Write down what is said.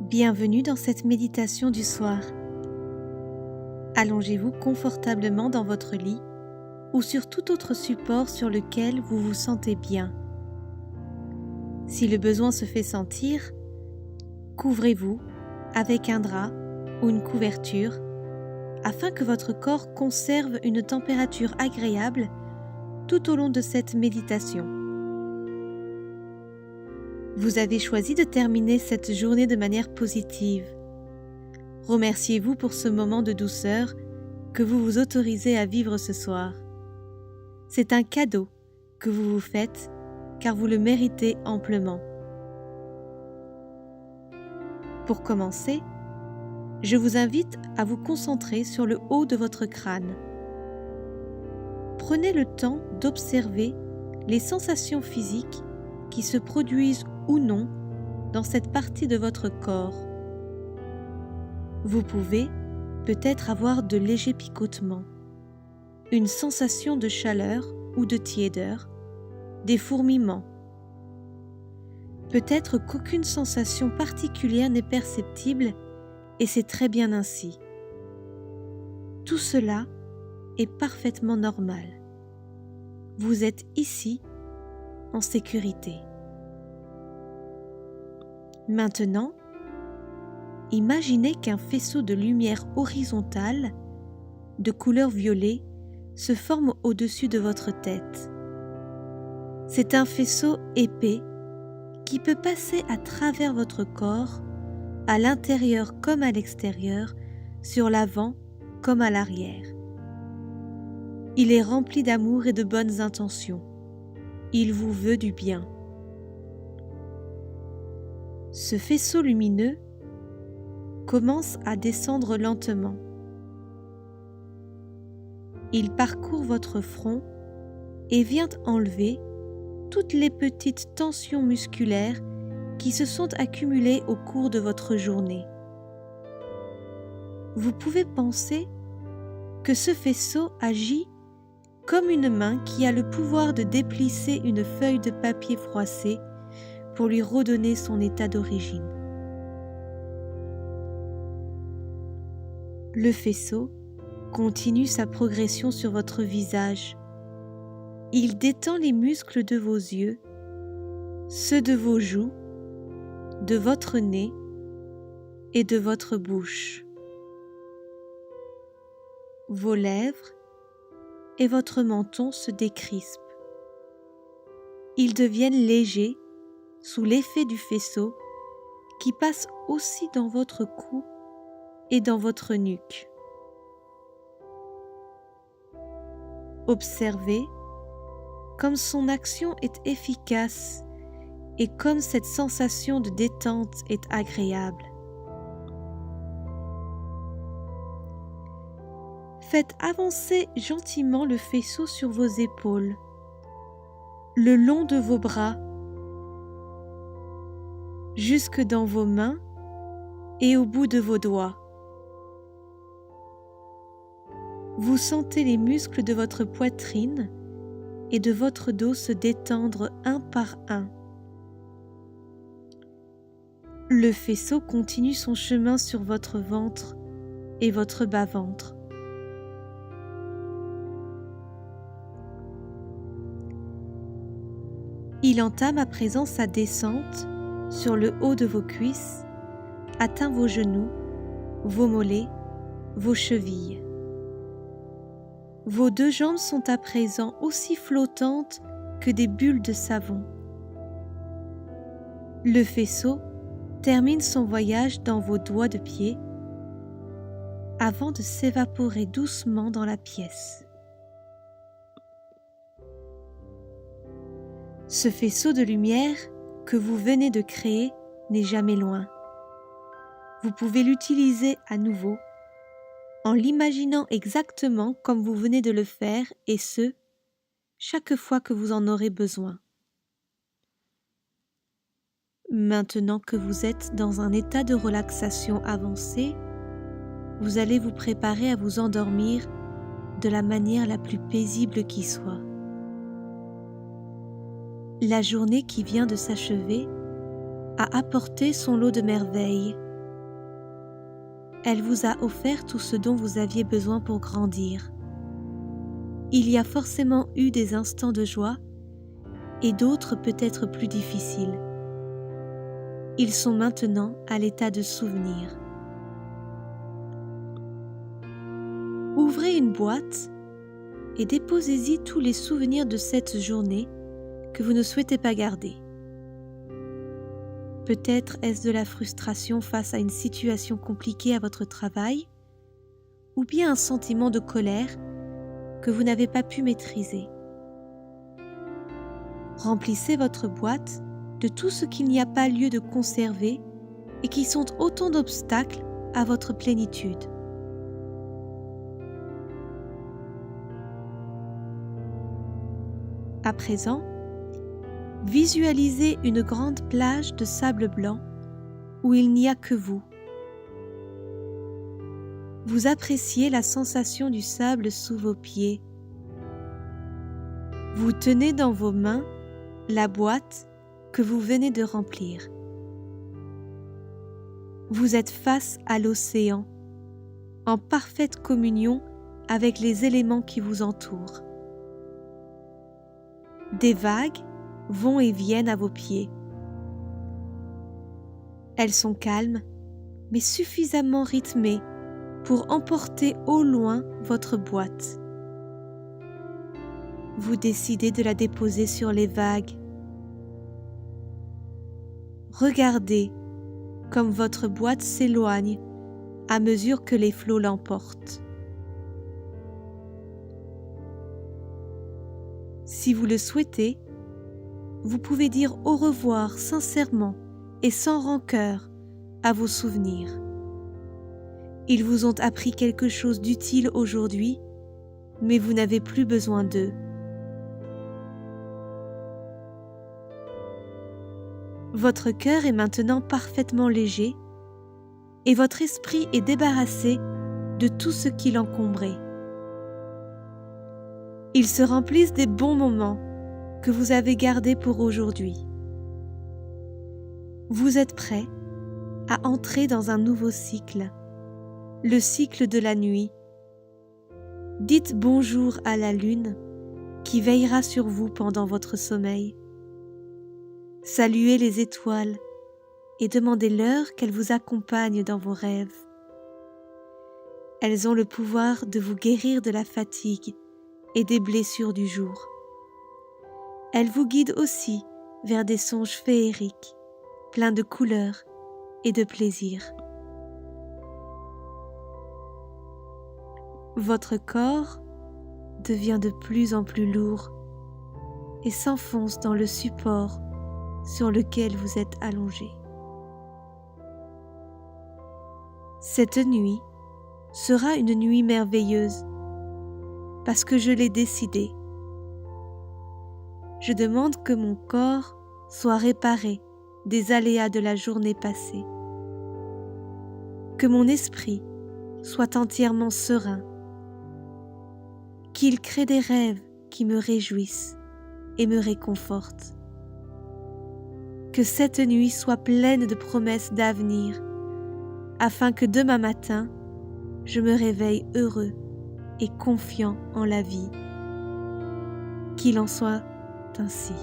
Bienvenue dans cette méditation du soir. Allongez-vous confortablement dans votre lit ou sur tout autre support sur lequel vous vous sentez bien. Si le besoin se fait sentir, couvrez-vous avec un drap ou une couverture afin que votre corps conserve une température agréable tout au long de cette méditation. Vous avez choisi de terminer cette journée de manière positive. Remerciez-vous pour ce moment de douceur que vous vous autorisez à vivre ce soir. C'est un cadeau que vous vous faites car vous le méritez amplement. Pour commencer, je vous invite à vous concentrer sur le haut de votre crâne. Prenez le temps d'observer les sensations physiques qui se produisent ou non dans cette partie de votre corps. Vous pouvez peut-être avoir de légers picotements, une sensation de chaleur ou de tiédeur, des fourmillements. Peut-être qu'aucune sensation particulière n'est perceptible et c'est très bien ainsi. Tout cela est parfaitement normal. Vous êtes ici en sécurité. Maintenant, imaginez qu'un faisceau de lumière horizontale de couleur violet se forme au-dessus de votre tête. C'est un faisceau épais qui peut passer à travers votre corps, à l'intérieur comme à l'extérieur, sur l'avant comme à l'arrière. Il est rempli d'amour et de bonnes intentions. Il vous veut du bien. Ce faisceau lumineux commence à descendre lentement. Il parcourt votre front et vient enlever toutes les petites tensions musculaires qui se sont accumulées au cours de votre journée. Vous pouvez penser que ce faisceau agit comme une main qui a le pouvoir de déplisser une feuille de papier froissée pour lui redonner son état d'origine. Le faisceau continue sa progression sur votre visage. Il détend les muscles de vos yeux, ceux de vos joues, de votre nez et de votre bouche. Vos lèvres et votre menton se décrispent. Ils deviennent légers sous l'effet du faisceau qui passe aussi dans votre cou et dans votre nuque. Observez comme son action est efficace et comme cette sensation de détente est agréable. Faites avancer gentiment le faisceau sur vos épaules, le long de vos bras, jusque dans vos mains et au bout de vos doigts. Vous sentez les muscles de votre poitrine et de votre dos se détendre un par un. Le faisceau continue son chemin sur votre ventre et votre bas-ventre. Il entame à présent sa descente sur le haut de vos cuisses, atteint vos genoux, vos mollets, vos chevilles. Vos deux jambes sont à présent aussi flottantes que des bulles de savon. Le faisceau termine son voyage dans vos doigts de pied avant de s'évaporer doucement dans la pièce. Ce faisceau de lumière que vous venez de créer n'est jamais loin. Vous pouvez l'utiliser à nouveau en l'imaginant exactement comme vous venez de le faire et ce, chaque fois que vous en aurez besoin. Maintenant que vous êtes dans un état de relaxation avancé, vous allez vous préparer à vous endormir de la manière la plus paisible qui soit. La journée qui vient de s'achever a apporté son lot de merveilles Elle vous a offert tout ce dont vous aviez besoin pour grandir. Il y a forcément eu des instants de joie et d'autres peut-être plus difficiles. Ils sont maintenant à l'état de souvenir. Ouvrez une boîte et déposez-y tous les souvenirs de cette journée que vous ne souhaitez pas garder. Peut-être est-ce de la frustration face à une situation compliquée à votre travail, ou bien un sentiment de colère que vous n'avez pas pu maîtriser. Remplissez votre boîte de tout ce qu'il n'y a pas lieu de conserver et qui sont autant d'obstacles à votre plénitude. À présent, visualisez une grande plage de sable blanc où il n'y a que vous. Vous appréciez la sensation du sable sous vos pieds. Vous tenez dans vos mains la boîte que vous venez de remplir. Vous êtes face à l'océan, en parfaite communion avec les éléments qui vous entourent. Des vagues vont et viennent à vos pieds. Elles sont calmes, mais suffisamment rythmées pour emporter au loin votre boîte. Vous décidez de la déposer sur les vagues. Regardez comme votre boîte s'éloigne à mesure que les flots l'emportent. Si vous le souhaitez, vous pouvez dire au revoir sincèrement et sans rancœur à vos souvenirs. Ils vous ont appris quelque chose d'utile aujourd'hui, mais vous n'avez plus besoin d'eux. Votre cœur est maintenant parfaitement léger et votre esprit est débarrassé de tout ce qui l'encombrait. Ils se remplissent des bons moments que vous avez gardés pour aujourd'hui. Vous êtes prêt à entrer dans un nouveau cycle, le cycle de la nuit. Dites bonjour à la lune qui veillera sur vous pendant votre sommeil. Saluez les étoiles et demandez-leur qu'elles vous accompagnent dans vos rêves. Elles ont le pouvoir de vous guérir de la fatigue et des blessures du jour. Elles vous guident aussi vers des songes féeriques, pleins de couleurs et de plaisir. Votre corps devient de plus en plus lourd et s'enfonce dans le support sur lequel vous êtes allongé. Cette nuit sera une nuit merveilleuse parce que je l'ai décidé. Je demande que mon corps soit réparé des aléas de la journée passée, que mon esprit soit entièrement serein, qu'il crée des rêves qui me réjouissent et me réconfortent, que cette nuit soit pleine de promesses d'avenir, afin que demain matin, je me réveille heureux et confiant en la vie. Qu'il en soit ainsi.